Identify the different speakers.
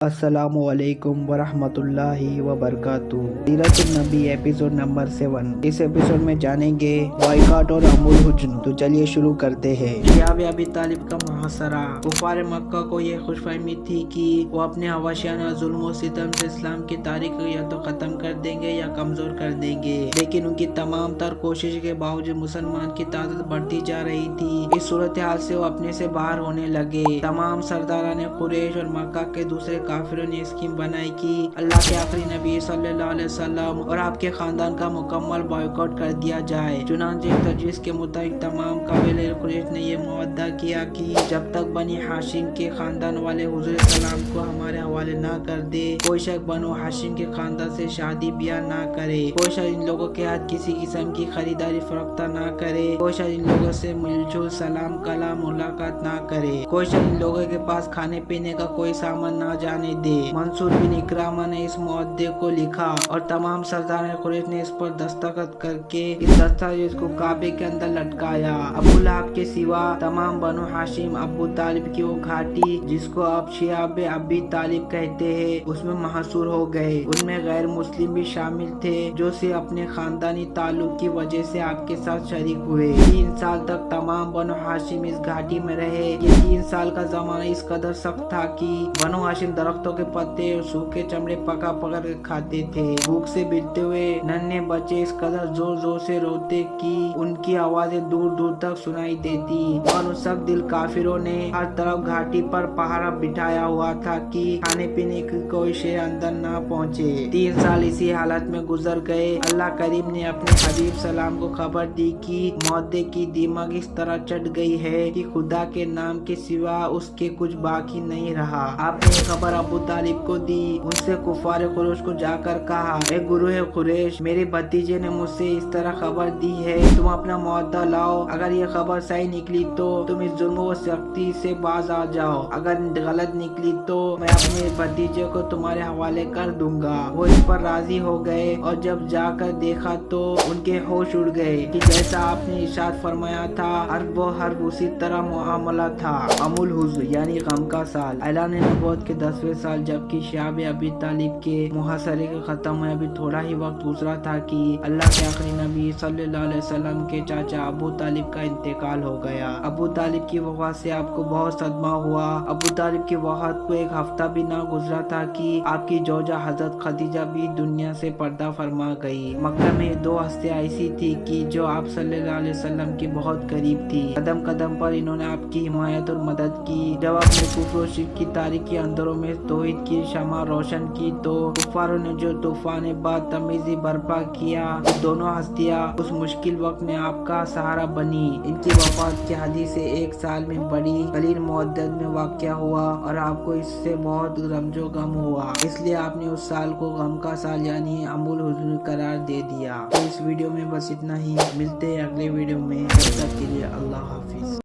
Speaker 1: السلام علیکم ورحمۃ اللہ وبرکاتہ۔ سیرت النبی ایپیسوڈ نمبر 7۔ اس ایپیسوڈ میں جانیں گے بائیکاٹ اور ام الحزن۔ تو چلیے شروع کرتے ہیں۔ شیاب ابی طالب کا محاصرہ۔ کفار مکہ کو یہ خوش فہمی تھی کہ وہ اپنے حبشیانہ ظلم و ستم سے اسلام کی تاریخ کو یا تو ختم کر دیں گے یا کمزور کر دیں گے، لیکن ان کی تمام تر کوشش کے باوجود مسلمان کی تعداد بڑھتی جا رہی تھی۔ اس صورتحال سے وہ اپنے سے باہر ہونے لگے۔ تمام سرداران قریش اور مکہ کے دوسرے کافروں نے اسکیم بنائی کہ اللہ کے آخری نبی صلی اللہ علیہ وسلم اور آپ کے خاندان کا مکمل بائیکاٹ کر دیا جائے۔ چنانچہ ایک تجویز کے مطابق تمام قبائل قریش نے یہ معاہدہ کیا کہ جب تک بنی ہاشم کے خاندان والے حضور سلام کو ہمارے حوالے نہ کر دے، کوئی شخص بنو ہاشم کے خاندان سے شادی بیاہ نہ کرے، کوئی شخص ان لوگوں کے ہاتھ کسی قسم کی خریداری فروختہ نہ کرے، کوئی شخص ان لوگوں سے مل جل سلام کلام ملاقات نہ کرے، کوئی شخص ان لوگوں کے پاس کھانے پینے کا کوئی سامان نہ جانے دے۔ منصور بن اکرامہ نے اس معاہدے کو لکھا اور تمام سرداران قریش نے اس پر دستخط کر کے اس دستاویز کو کعبے کے اندر لٹکایا۔ ابو لہب کے سوا تمام بنو ہاشم ابو طالب کی وہ گھاٹی جس کو اب شیاب ابی طالب کہتے ہیں اس میں محصور ہو گئے۔ ان میں غیر مسلم بھی شامل تھے جو صرف اپنے خاندانی تعلق کی وجہ سے آپ کے ساتھ شریک ہوئے۔ 3 سال تک تمام بنو ہاشم اس گھاٹی میں رہے۔ یہ 3 سال کا زمانہ اس قدر سخت تھا کہ بنو ہاشم درختوں کے پتے اور سوکھے چمڑے پکا پکڑ کے کھاتے تھے۔ بھوک سے بلتے ہوئے ننھے بچے اس قدر زور زور سے روتے کہ ان کی آوازیں دور دور تک سنائی دیتی، اور ان سخت دل کافروں نے ہر طرف گھاٹی پر پہرا بٹھایا ہوا تھا کہ کھانے پینے کی کوئی شے اندر نہ پہنچے۔ 3 سال اسی حالت میں گزر گئے۔ اللہ کریم نے اپنے حبیب سلام کو خبر دی کہ معاہدے کی دیمک اس طرح چٹ گئی ہے کہ خدا کے نام کے سوا اس کے کچھ باقی نہیں رہا۔ آپ نے یہ خبر ابو طالب کو دی۔ ان سے کفار قریش کو جا کر کہا، اے گروہ قریش، میرے بھتیجے نے مجھ سے اس طرح خبر دی ہے، تم اپنا معاہدہ لاؤ۔ اگر یہ خبر صحیح نکلی تو تم اس ظلم و سختی سے باز آ جاؤ، اگر غلط نکلی تو میں اپنے بھتیجے کو تمہارے حوالے کر دوں گا۔ وہ اس پر راضی ہو گئے، اور جب جا کر دیکھا تو ان کے ہوش اڑ گئے کہ جیسا آپ نے ارشاد فرمایا تھا حرف و حرف اسی طرح معاملہ تھا۔ ام الحزن یعنی غم کا سال۔ اعلان نبوت کے 10ویں سال جبکہ شیاب ابی طالب کے محاصرے کے ختم ہوئے ابھی تھوڑا ہی وقت گزرا تھا کہ اللہ کے آخری نبی صلی اللہ علیہ وسلم کے چاچا ابو طالب کا انتقال ہو گیا۔ ابو طالب کی وفات سے آپ کو بہت صدمہ ہوا۔ ابو طالب کی وفات کو 1 ہفتہ بھی نہ گزرا تھا کہ آپ کی زوجہ حضرت خدیجہ بھی دنیا سے پردہ فرما گئی۔ مکہ میں 2 ہستیاں ایسی تھی کہ جو آپ صلی اللہ علیہ وسلم کی بہت قریب تھی۔ قدم قدم پر انہوں نے آپ کی حمایت اور مدد کی۔ جب آپ نے کفر و شرک کی تاریکی اندروں میں توحید کی شمع روشن کی تو کفاروں نے جو طوفان بد تمیزی برپا کیا، یہ دونوں ہستیاں اس مشکل وقت میں آپ کا سہارا بنی۔ ان کی وفات کے حدیث 1 سال میں بڑی قلیل مدت میں واقع ہوا اور آپ کو اس سے بہت رنج و غم ہوا، اس لیے آپ نے اس سال کو غم کا سال یعنی ام الحزن قرار دے دیا۔ تو اس ویڈیو میں بس اتنا ہی، ملتے ہیں اگلے ویڈیو میں، تب تک کے لیے اللہ حافظ۔